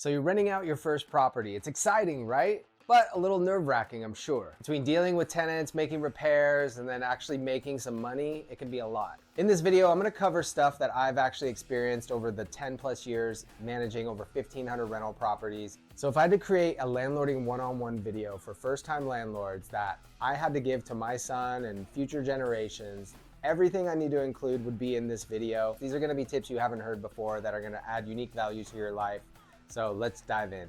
So you're renting out your first property. It's exciting, right? But a little nerve-wracking, I'm sure. Between dealing with tenants, making repairs, and then actually making some money, it can be a lot. In this video, I'm gonna cover stuff that I've actually experienced over the 10 plus years managing over 1,500 rental properties. So if I had to create a landlording one-on-one video for first-time landlords that I had to give to my son and future generations, everything I need to include would be in this video. These are gonna be tips you haven't heard before that are gonna add unique value to your life. So let's dive in.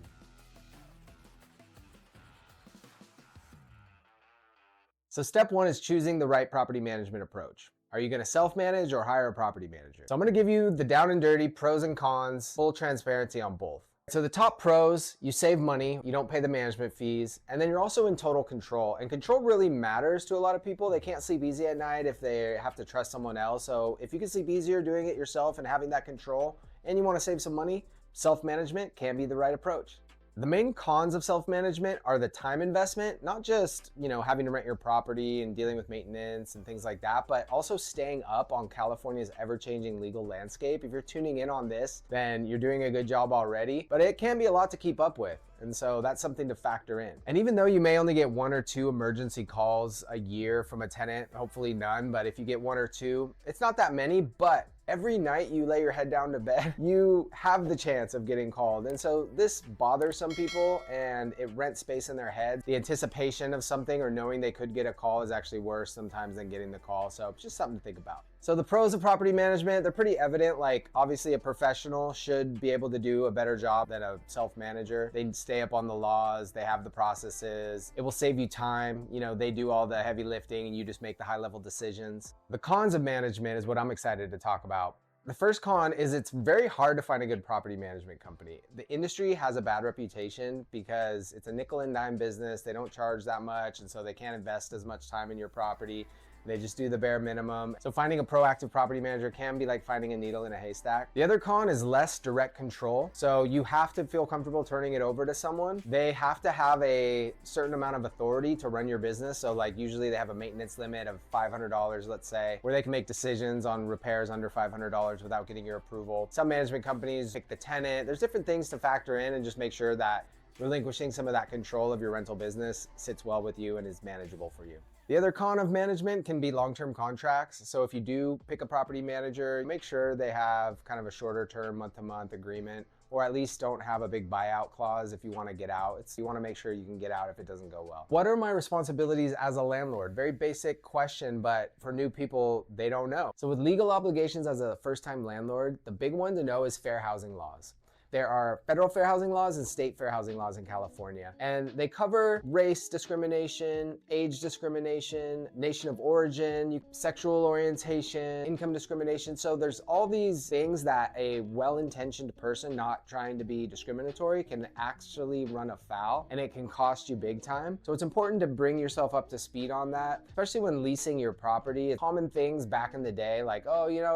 So step one is choosing the right property management approach. Are you gonna self-manage or hire a property manager? So I'm gonna give you the down and dirty pros and cons, full transparency on both. So the top pros, you save money, you don't pay the management fees, and then you're also in total control. And control really matters to a lot of people. They can't sleep easy at night if they have to trust someone else. So if you can sleep easier doing it yourself and having that control, and you wanna save some money, self-management can be the right approach. The main cons of self-management are the time investment, not just, having to rent your property and dealing with maintenance and things like that, but also staying up on California's ever-changing legal landscape. If you're tuning in on this, then you're doing a good job already, but it can be a lot to keep up with. And so that's something to factor in. And even though you may only get 1 or 2 emergency calls a year from a tenant, hopefully none, but if you get 1 or 2, it's not that many, but every night you lay your head down to bed, you have the chance of getting called. And so this bothers some people and it rents space in their head. The anticipation of something or knowing they could get a call is actually worse sometimes than getting the call. So it's just something to think about. So the pros of property management, they're pretty evident. Like obviously a professional should be able to do a better job than a self-manager. They stay up on the laws, they have the processes, it will save you time. They do all the heavy lifting and you just make the high level decisions. The cons of management is what I'm excited to talk about. The first con is it's very hard to find a good property management company. The industry has a bad reputation because it's a nickel and dime business. They don't charge that much, and so they can't invest as much time in your property. They just do the bare minimum. So finding a proactive property manager can be like finding a needle in a haystack. The other con is less direct control. So you have to feel comfortable turning it over to someone. They have to have a certain amount of authority to run your business. So like usually they have a maintenance limit of $500, let's say, where they can make decisions on repairs under $500 without getting your approval. Some management companies pick the tenant. There's different things to factor in and just make sure that relinquishing some of that control of your rental business sits well with you and is manageable for you. The other con of management can be long-term contracts. So if you do pick a property manager, make sure they have kind of a shorter term month-to-month agreement, or at least don't have a big buyout clause if you want to get out. You want to make sure you can get out if it doesn't go well. What are my responsibilities as a landlord? Very basic question, but for new people, they don't know. So with legal obligations as a first-time landlord, the big one to know is fair housing laws. There are federal fair housing laws and state fair housing laws in California, and they cover race discrimination, age discrimination, nation of origin, sexual orientation, income discrimination. So there's all these things that a well-intentioned person not trying to be discriminatory can actually run afoul, and it can cost you big time. So it's important to bring yourself up to speed on that, especially when leasing your property. Common things back in the day like,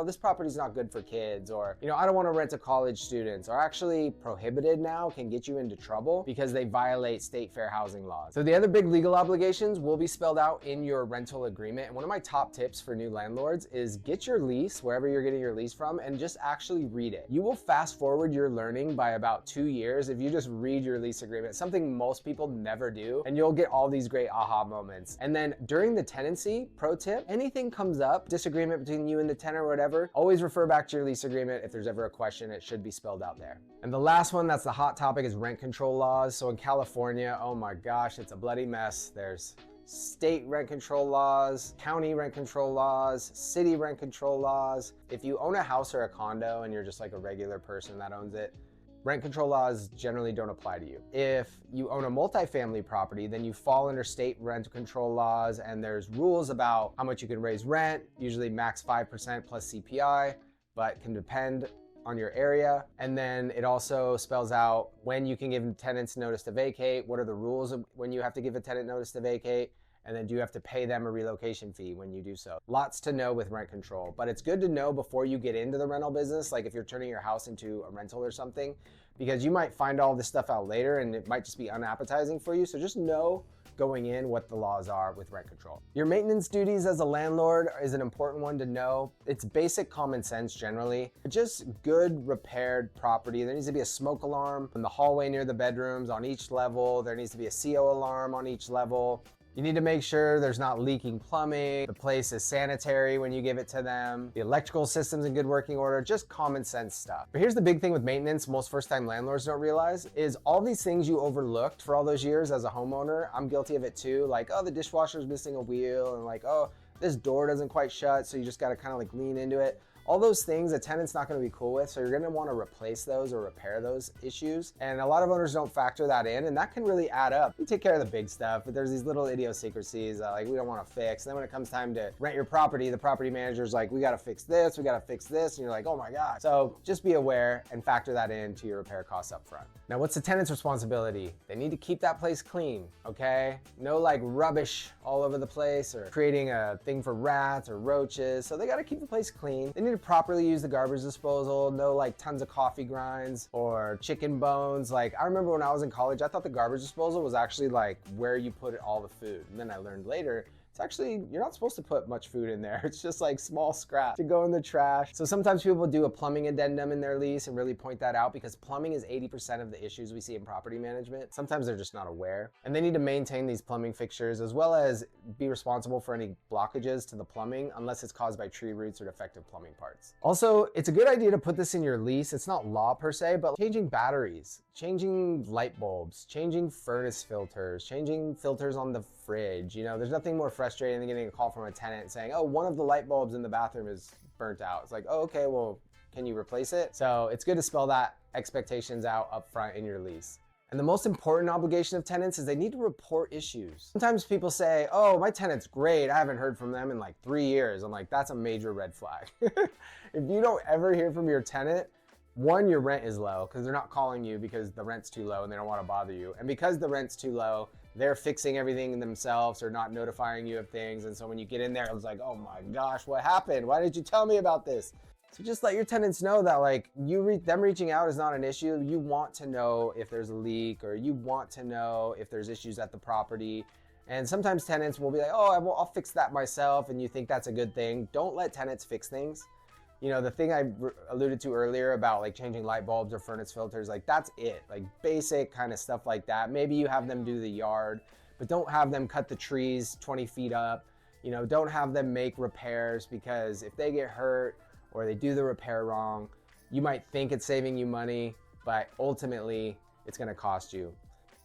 this property's not good for kids, or, I don't want to rent to college students, or actually prohibited now, can get you into trouble because they violate state fair housing laws. So the other big legal obligations will be spelled out in your rental agreement. And one of my top tips for new landlords is get your lease wherever you're getting your lease from and just actually read it. You will fast forward your learning by about 2 years if you just read your lease agreement, something most people never do, and you'll get all these great aha moments. And then during the tenancy, pro tip, anything comes up, disagreement between you and the tenant or whatever, always refer back to your lease agreement. If there's ever a question, it should be spelled out there. And the last one that's the hot topic is rent control laws. So in California, oh my gosh, it's a bloody mess. There's state rent control laws, county rent control laws, city rent control laws. If you own a house or a condo and you're just like a regular person that owns it, rent control laws generally don't apply to you. If you own a multifamily property, then you fall under state rent control laws, and there's rules about how much you can raise rent, usually max 5% plus CPI, but can depend on your area. And then it also spells out when you can give tenants notice to vacate, what are the rules of when you have to give a tenant notice to vacate, and then do you have to pay them a relocation fee when you do so. Lots to know with rent control, but it's good to know before you get into the rental business, like if you're turning your house into a rental or something, because you might find all this stuff out later and it might just be unappetizing for you. So just know going in what the laws are with rent control. Your maintenance duties as a landlord is an important one to know. It's basic common sense generally. Just good repaired property. There needs to be a smoke alarm in the hallway near the bedrooms on each level. There needs to be a CO alarm on each level. You need to make sure there's not leaking plumbing, the place is sanitary when you give it to them, the electrical system's in good working order, just common sense stuff. But here's the big thing with maintenance most first-time landlords don't realize is all these things you overlooked for all those years as a homeowner. I'm guilty of it too. Like, oh, the dishwasher's missing a wheel, and like, oh, this door doesn't quite shut, so you just gotta kind of like lean into it. All those things a tenant's not gonna be cool with, so you're gonna wanna replace those or repair those issues. And a lot of owners don't factor that in, and that can really add up. You take care of the big stuff, but there's these little idiosyncrasies like we don't wanna fix. And then when it comes time to rent your property, the property manager's like, we gotta fix this, we gotta fix this, and you're like, oh my God. So just be aware and factor that into your repair costs up front. Now, what's the tenant's responsibility? They need to keep that place clean, okay? No like rubbish all over the place or creating a thing for rats or roaches. So they gotta keep the place clean. They need to properly use the garbage disposal, no like tons of coffee grinds or chicken bones. Like I remember when I was in college, I thought the garbage disposal was actually like where you put all the food. And then I learned later, it's actually, you're not supposed to put much food in there. It's just like small scraps to go in the trash. So sometimes people do a plumbing addendum in their lease and really point that out because plumbing is 80% of the issues we see in property management. Sometimes they're just not aware. And they need to maintain these plumbing fixtures as well as be responsible for any blockages to the plumbing unless it's caused by tree roots or defective plumbing parts. Also, it's a good idea to put this in your lease. It's not law per se, but changing batteries, changing light bulbs, changing furnace filters, changing filters on the fridge. You know, there's nothing more frustrating than getting a call from a tenant saying, oh, one of the light bulbs in the bathroom is burnt out. It's like, oh, okay, well, can you replace it? So it's good to spell that expectations out up front in your lease. And the most important obligation of tenants is they need to report issues. Sometimes people say, oh, my tenant's great. I haven't heard from them in like 3 years. I'm like, that's a major red flag. If you don't ever hear from your tenant, one, your rent is low because they're not calling you because the rent's too low and they don't want to bother you. And because the rent's too low, they're fixing everything themselves or not notifying you of things. And so when you get in there, it's like, oh my gosh, what happened? Why did you tell me about this? So just let your tenants know that like them reaching out is not an issue. You want to know if there's a leak or you want to know if there's issues at the property. And sometimes tenants will be like, oh, I'll fix that myself. And you think that's a good thing. Don't let tenants fix things. You know, the thing I alluded to earlier about like changing light bulbs or furnace filters, like that's it, like basic kind of stuff like that. Maybe you have them do the yard, but don't have them cut the trees 20 feet up. You know, don't have them make repairs because if they get hurt or they do the repair wrong, you might think it's saving you money, but ultimately it's gonna cost you.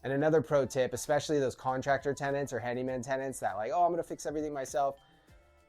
And another pro tip, especially those contractor tenants or handyman tenants that like, oh, I'm gonna fix everything myself.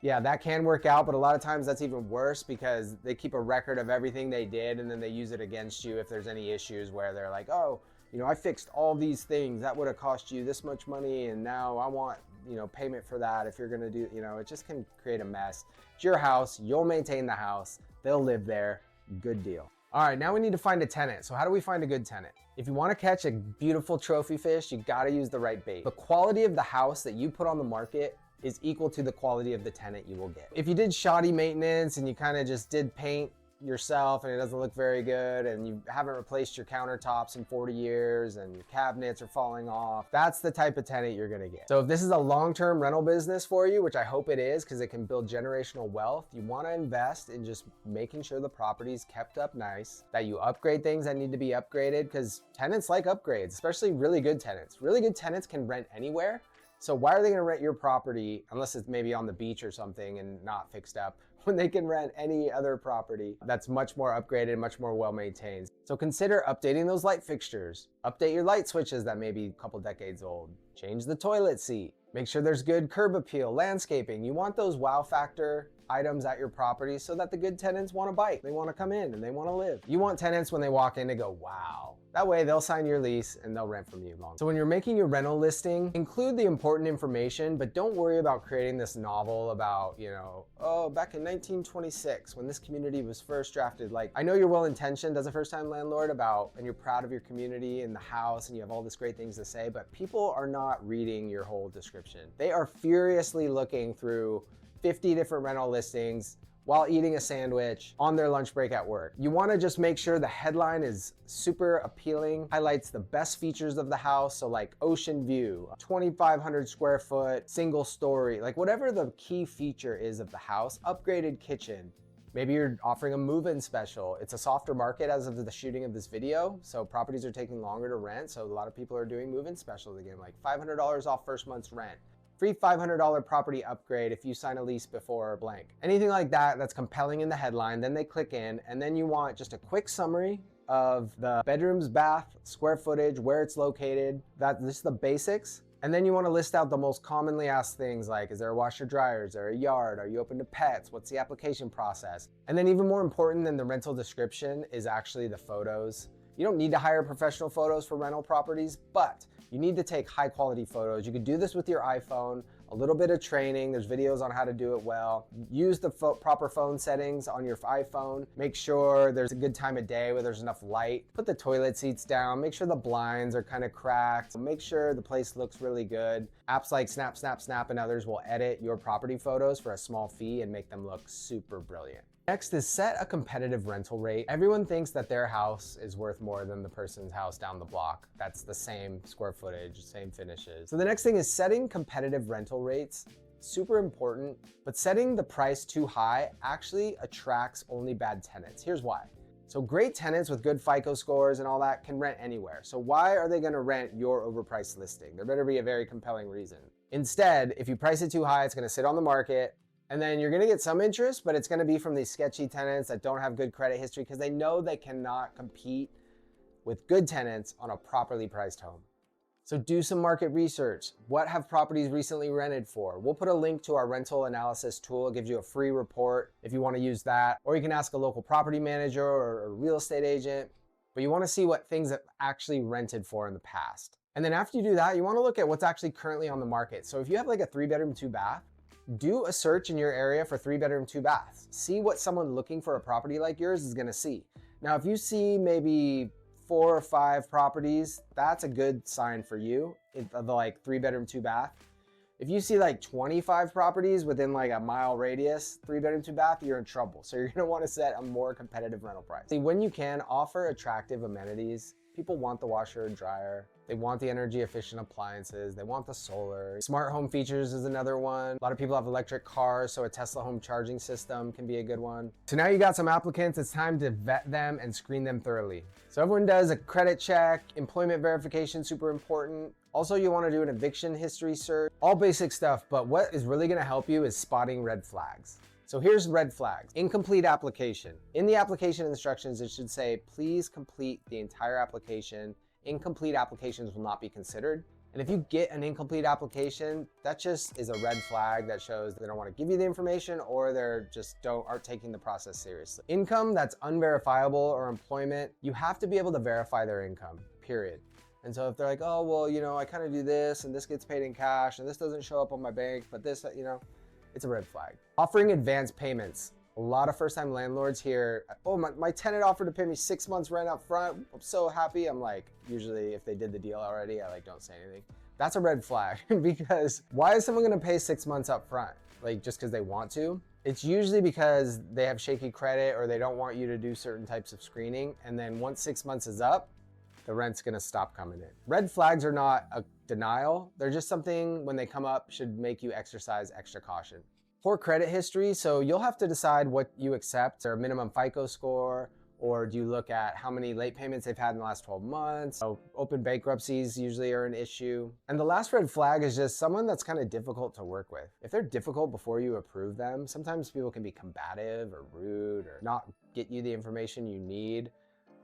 Yeah, that can work out, but a lot of times that's even worse because they keep a record of everything they did and then they use it against you if there's any issues where they're like, oh, you know, I fixed all these things. That would have cost you this much money and now I want, you know, payment for that if you're gonna do, you know, it just can create a mess. It's your house, you'll maintain the house, they'll live there, good deal. All right, now we need to find a tenant. So how do we find a good tenant? If you wanna catch a beautiful trophy fish, you gotta use the right bait. The quality of the house that you put on the market is equal to the quality of the tenant you will get. If you did shoddy maintenance and you kind of just did paint yourself and it doesn't look very good and you haven't replaced your countertops in 40 years and your cabinets are falling off, that's the type of tenant you're gonna get. So if this is a long-term rental business for you, which I hope it is because it can build generational wealth, you wanna invest in just making sure the property's kept up nice, that you upgrade things that need to be upgraded because tenants like upgrades, especially really good tenants. Really good tenants can rent anywhere. So why are they gonna rent your property, unless it's maybe on the beach or something and not fixed up, when they can rent any other property that's much more upgraded, much more well-maintained? So consider updating those light fixtures. Update your light switches that may be a couple decades old. Change the toilet seat. Make sure there's good curb appeal, landscaping. You want those wow factor items at your property so that the good tenants wanna bite. They wanna come in and they wanna live. You want tenants when they walk in to go, wow. That way they'll sign your lease and they'll rent from you long. So when you're making your rental listing, include the important information, but don't worry about creating this novel about, you know, oh, back in 1926 when this community was first drafted. Like, I know you're well-intentioned as a first-time landlord and you're proud of your community and the house and you have all these great things to say, but people are not reading your whole description. They are furiously looking through 50 different rental listings, while eating a sandwich on their lunch break at work. You want to just make sure the headline is super appealing, highlights the best features of the house. So like ocean view, 2,500 square foot, single story, like whatever the key feature is of the house, upgraded kitchen. Maybe you're offering a move-in special. It's a softer market as of the shooting of this video, so properties are taking longer to rent. So a lot of people are doing move-in specials again, like $500 off first month's rent. Free $500 property upgrade if you sign a lease before blank. Anything like that that's compelling in the headline, then they click in, and then you want just a quick summary of the bedrooms, bath, square footage, where it's located. This is the basics. And then you want to list out the most commonly asked things like, is there a washer dryer? Is there a yard? Are you open to pets? What's the application process? And then even more important than the rental description is actually the photos. You don't need to hire professional photos for rental properties, but you need to take high quality photos. You can do this with your iPhone, a little bit of training. There's videos on how to do it well. Use the proper phone settings on your iPhone. Make sure there's a good time of day where there's enough light. Put the toilet seats down. Make sure the blinds are kind of cracked. Make sure the place looks really good. Apps like Snap, Snap, Snap and others will edit your property photos for a small fee and make them look super brilliant. Next is set a competitive rental rate. Everyone thinks that their house is worth more than the person's house down the block. That's the same square footage, same finishes. So the next thing is setting competitive rental rates. Super important, but setting the price too high actually attracts only bad tenants. Here's why. So great tenants with good FICO scores and all that can rent anywhere. So why are they gonna rent your overpriced listing? There better be a very compelling reason. Instead, if you price it too high, it's gonna sit on the market, and then you're gonna get some interest, but it's gonna be from these sketchy tenants that don't have good credit history because they know they cannot compete with good tenants on a properly priced home. So do some market research. What have properties recently rented for? We'll put a link to our rental analysis tool. It gives you a free report if you wanna use that, or you can ask a local property manager or a real estate agent, but you wanna see what things have actually rented for in the past. And then after you do that, you wanna look at what's actually currently on the market. So if you have like a 3-bedroom, 2-bath, do a search in your area for 3-bedroom, 2-baths. See what someone looking for a property like yours is gonna see. Now, if you see maybe 4 or 5 properties, that's a good sign for you, of the like 3-bedroom, 2-bath. If you see like 25 properties within like a mile radius, 3-bedroom, 2-bath, you're in trouble. So you're gonna wanna set a more competitive rental price. See, when you can, offer attractive amenities. People want the washer and dryer. They want the energy efficient appliances. They want the solar. Smart home features is another one. A lot of people have electric cars, so a Tesla home charging system can be a good one. So now you got some applicants, it's time to vet them and screen them thoroughly. So everyone does a credit check, employment verification, super important. Also, you want to do an eviction history search, all basic stuff, but what is really going to help you is spotting red flags. So here's red flags. Incomplete application. In the application instructions, it should say, please complete the entire application. Incomplete applications will not be considered. And if you get an incomplete application, that just is a red flag that shows they don't want to give you the information or they're just aren't taking the process seriously. Income that's unverifiable or employment, you have to be able to verify their income, period. And so if they're like, oh, well, you know, I kind of do this and this gets paid in cash and this doesn't show up on my bank, but this, you know, it's a red flag. Offering advance payments. A lot of first-time landlords here, oh, my tenant offered to pay me 6 months rent up front. I'm so happy. I'm like, usually if they did the deal already, I like don't say anything. That's a red flag because why is someone gonna pay 6 months up front? Like just because they want to? It's usually because they have shaky credit or they don't want you to do certain types of screening. And then once 6 months is up, the rent's gonna stop coming in. Red flags are not a denial. They're just something when they come up should make you exercise extra caution. Poor credit history, so you'll have to decide what you accept, or a minimum FICO score, or do you look at how many late payments they've had in the last 12 months? So open bankruptcies usually are an issue. And the last red flag is just someone that's kind of difficult to work with. If they're difficult before you approve them, sometimes people can be combative or rude or not get you the information you need.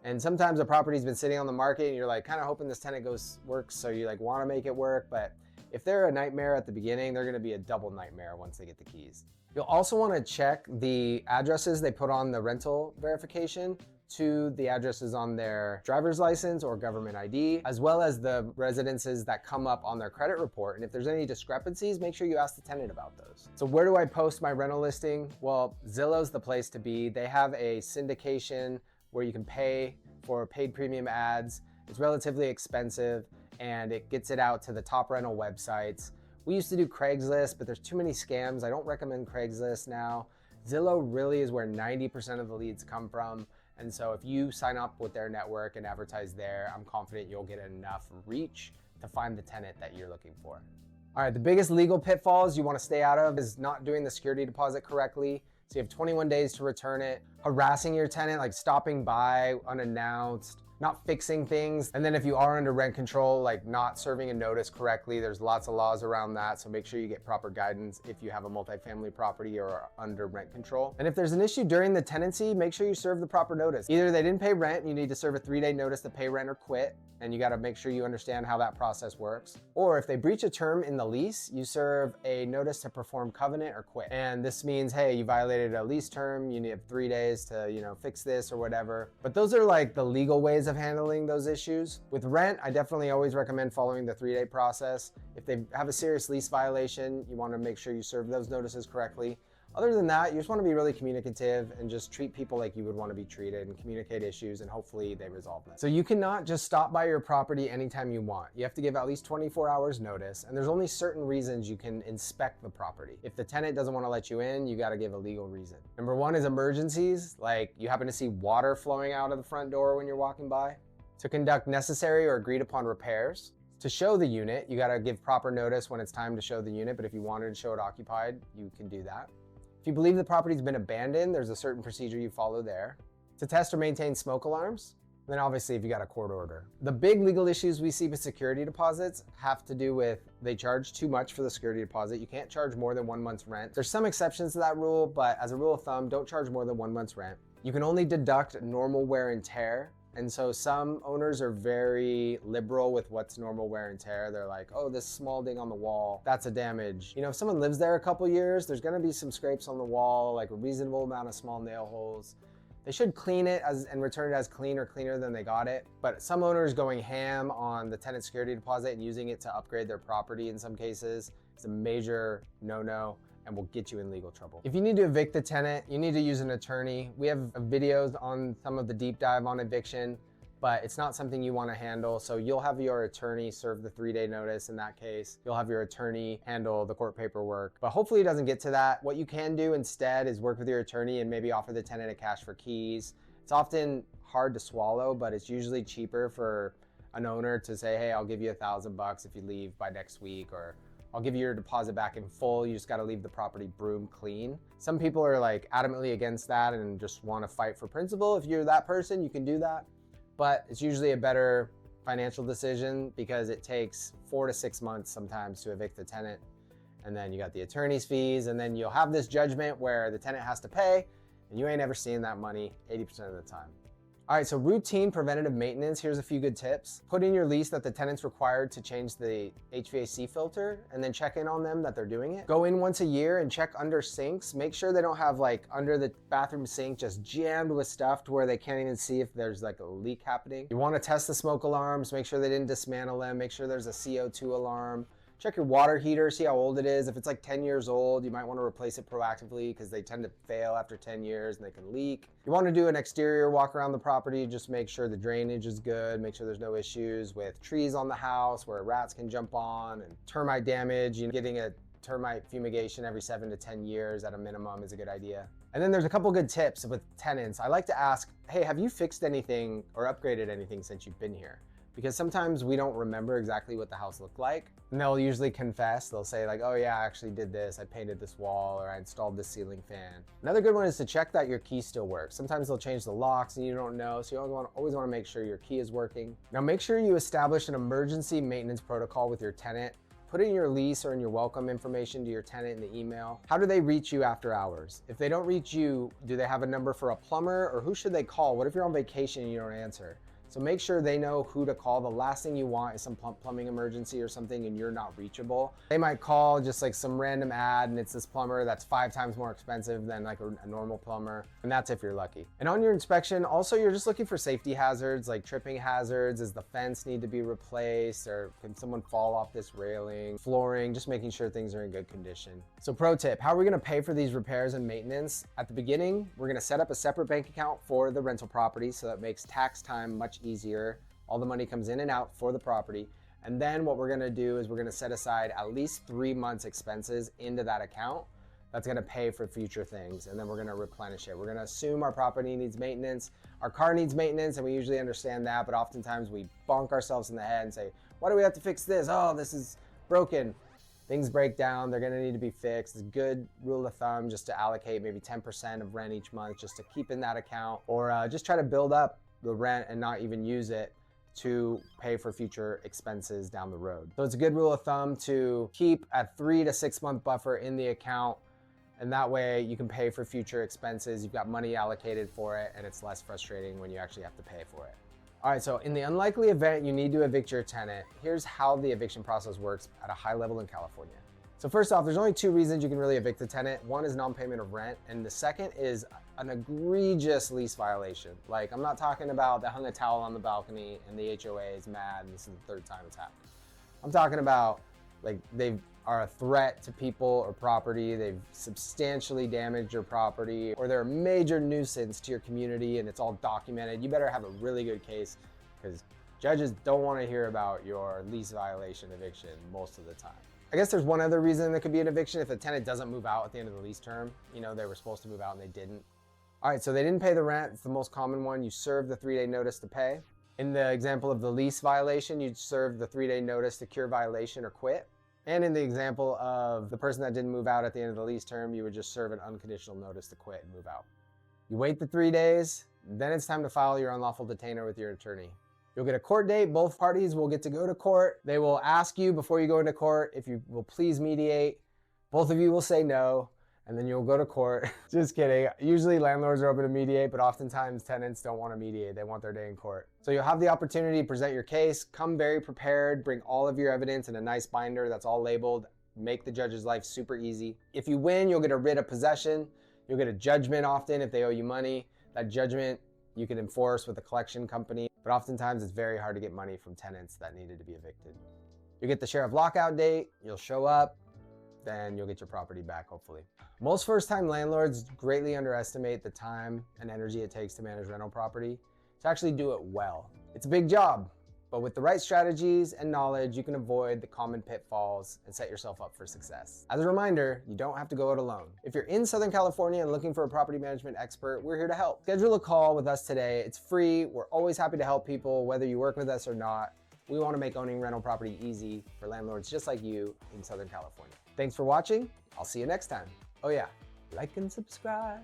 And sometimes a property's been sitting on the market and you're like kind of hoping this tenant works, so you like want to make it work, but if they're a nightmare at the beginning, they're gonna be a double nightmare once they get the keys. You'll also wanna check the addresses they put on the rental verification to the addresses on their driver's license or government ID, as well as the residences that come up on their credit report. And if there's any discrepancies, make sure you ask the tenant about those. So where do I post my rental listing? Well, Zillow's the place to be. They have a syndication where you can pay for paid premium ads. It's relatively expensive and it gets it out to the top rental websites. We used to do Craigslist, but there's too many scams. I don't recommend Craigslist now. Zillow really is where 90% of the leads come from. And so if you sign up with their network and advertise there, I'm confident you'll get enough reach to find the tenant that you're looking for. All right, the biggest legal pitfalls you want to stay out of is not doing the security deposit correctly. So you have 21 days to return it, harassing your tenant, like stopping by unannounced, not fixing things. And then if you are under rent control, like not serving a notice correctly, there's lots of laws around that. So make sure you get proper guidance if you have a multifamily property or are under rent control. And if there's an issue during the tenancy, make sure you serve the proper notice. Either they didn't pay rent, you need to serve a 3-day notice to pay rent or quit. And you got to make sure you understand how that process works. Or if they breach a term in the lease, you serve a notice to perform covenant or quit. And this means, hey, you violated a lease term, you need 3 days to, fix this or whatever. But those are like the legal ways of handling those issues. With rent, I definitely always recommend following the 3-day process. If they have a serious lease violation, you want to make sure you serve those notices correctly. Other than that, you just want to be really communicative and just treat people like you would want to be treated and communicate issues, and hopefully they resolve them. So you cannot just stop by your property anytime you want. You have to give at least 24 hours notice, and there's only certain reasons you can inspect the property. If the tenant doesn't want to let you in, you got to give a legal reason. Number one is emergencies, like you happen to see water flowing out of the front door when you're walking by. To conduct necessary or agreed upon repairs. To show the unit, you got to give proper notice when it's time to show the unit, but if you wanted to show it occupied, you can do that. If you believe the property's been abandoned, there's a certain procedure you follow there. To test or maintain smoke alarms, and then obviously if you got a court order. The big legal issues we see with security deposits have to do with they charge too much for the security deposit. You can't charge more than 1 month's rent. There's some exceptions to that rule, but as a rule of thumb, don't charge more than 1 month's rent. You can only deduct normal wear and tear. And so some owners are very liberal with what's normal wear and tear. They're like, oh, this small ding on the wall, that's a damage. If someone lives there a couple years, there's gonna be some scrapes on the wall, like a reasonable amount of small nail holes. They should clean it and return it as clean or cleaner than they got it. But some owners going ham on the tenant security deposit and using it to upgrade their property in some cases is a major no-no and will get you in legal trouble. If you need to evict the tenant, you need to use an attorney. We have videos on some of the deep dive on eviction, but it's not something you want to handle. So you'll have your attorney serve the 3-day notice in that case. You'll have your attorney handle the court paperwork, but hopefully it doesn't get to that. What you can do instead is work with your attorney and maybe offer the tenant a cash for keys. It's often hard to swallow, but it's usually cheaper for an owner to say, hey, I'll give you $1,000 if you leave by next week, or I'll give you your deposit back in full. You just got to leave the property broom clean. Some people are like adamantly against that and just want to fight for principle. If you're that person, you can do that. But it's usually a better financial decision because it takes 4 to 6 months sometimes to evict the tenant. And then you got the attorney's fees, and then you'll have this judgment where the tenant has to pay and you ain't ever seeing that money 80% of the time. All right, so routine preventative maintenance, here's a few good tips. Put in your lease that the tenant's required to change the HVAC filter and then check in on them that they're doing it. Go in once a year and check under sinks. Make sure they don't have like under the bathroom sink just jammed with stuff to where they can't even see if there's like a leak happening. You wanna test the smoke alarms, make sure they didn't dismantle them, make sure there's a CO2 alarm. Check your water heater, see how old it is. If it's like 10 years old, you might want to replace it proactively because they tend to fail after 10 years and they can leak. You want to do an exterior walk around the property, just make sure the drainage is good, make sure there's no issues with trees on the house where rats can jump on, and termite damage. Getting a termite fumigation every 7 to 10 years at a minimum is a good idea. And then there's a couple good tips with tenants. I like to ask, hey, have you fixed anything or upgraded anything since you've been here? Because sometimes we don't remember exactly what the house looked like. And they'll usually confess. They'll say like, oh yeah, I actually did this. I painted this wall, or I installed this ceiling fan. Another good one is to check that your key still works. Sometimes they'll change the locks and you don't know. So you always want to make sure your key is working. Now make sure you establish an emergency maintenance protocol with your tenant. Put in your lease or in your welcome information to your tenant in the email. How do they reach you after hours? If they don't reach you, do they have a number for a plumber, or who should they call? What if you're on vacation and you don't answer? So make sure they know who to call. The last thing you want is some plumbing emergency or something and you're not reachable. They might call just like some random ad and it's this plumber that's 5 times more expensive than like a normal plumber. And that's if you're lucky. And on your inspection, also you're just looking for safety hazards like tripping hazards. Does the fence need to be replaced, or can someone fall off this railing? Flooring, just making sure things are in good condition. So pro tip, how are we gonna pay for these repairs and maintenance? At the beginning, we're gonna set up a separate bank account for the rental property so that makes tax time much easier. All the money comes in and out for the property. And then what we're gonna do is we're gonna set aside at least 3 months expenses into that account. that's gonna pay for future things, and then we're gonna replenish it. We're gonna assume our property needs maintenance, our car needs maintenance, and we usually understand that, but oftentimes we bonk ourselves in the head and say, why do we have to fix this? Oh, this is broken. Things break down, they're gonna need to be fixed. It's a good rule of thumb just to allocate maybe 10% of rent each month just to keep in that account, or just try to build up the rent and not even use it to pay for future expenses down the road. So it's a good rule of thumb to keep a 3 to 6 month buffer in the account, and that way you can pay for future expenses. You've got money allocated for it, and it's less frustrating when you actually have to pay for it. All right, so in the unlikely event you need to evict your tenant, here's how the eviction process works at a high level in California. So first off, there's only 2 reasons you can really evict a tenant. One is non-payment of rent, and the second is an egregious lease violation. Like, I'm not talking about they hung a towel on the balcony and the HOA is mad and this is the 3rd time it's happened. I'm talking about like they are a threat to people or property, they've substantially damaged your property, or they're a major nuisance to your community and it's all documented. You better have a really good case, because judges don't want to hear about your lease violation eviction most of the time. I guess there's one other reason that could be an eviction: if the tenant doesn't move out at the end of the lease term. You know, they were supposed to move out and they didn't. All right, so they didn't pay the rent. It's the most common one. You serve the 3-day notice to pay. In the example of the lease violation, you'd serve the 3-day notice to cure violation or quit. And in the example of the person that didn't move out at the end of the lease term, you would just serve an unconditional notice to quit and move out. You wait the 3 days, then it's time to file your unlawful detainer with your attorney. You'll get a court date. Both parties will get to go to court. They will ask you before you go into court if you will please mediate. Both of you will say no, and then you'll go to court. Just kidding. Usually landlords are open to mediate, but oftentimes tenants don't want to mediate. They want their day in court. So you'll have the opportunity to present your case, come very prepared, bring all of your evidence in a nice binder that's all labeled, make the judge's life super easy. If you win, you'll get a writ of possession. You'll get a judgment often if they owe you money. That judgment you can enforce with a collection company, but oftentimes it's very hard to get money from tenants that needed to be evicted. You'll get the sheriff lockout date, you'll show up, then you'll get your property back, hopefully. Most first-time landlords greatly underestimate the time and energy it takes to manage rental property to actually do it well. It's a big job, but with the right strategies and knowledge, you can avoid the common pitfalls and set yourself up for success. As a reminder, you don't have to go it alone. If you're in Southern California and looking for a property management expert, we're here to help. Schedule a call with us today. It's free. We're always happy to help people, whether you work with us or not. We want to make owning rental property easy for landlords just like you in Southern California. Thanks for watching. I'll see you next time. Oh yeah, like and subscribe.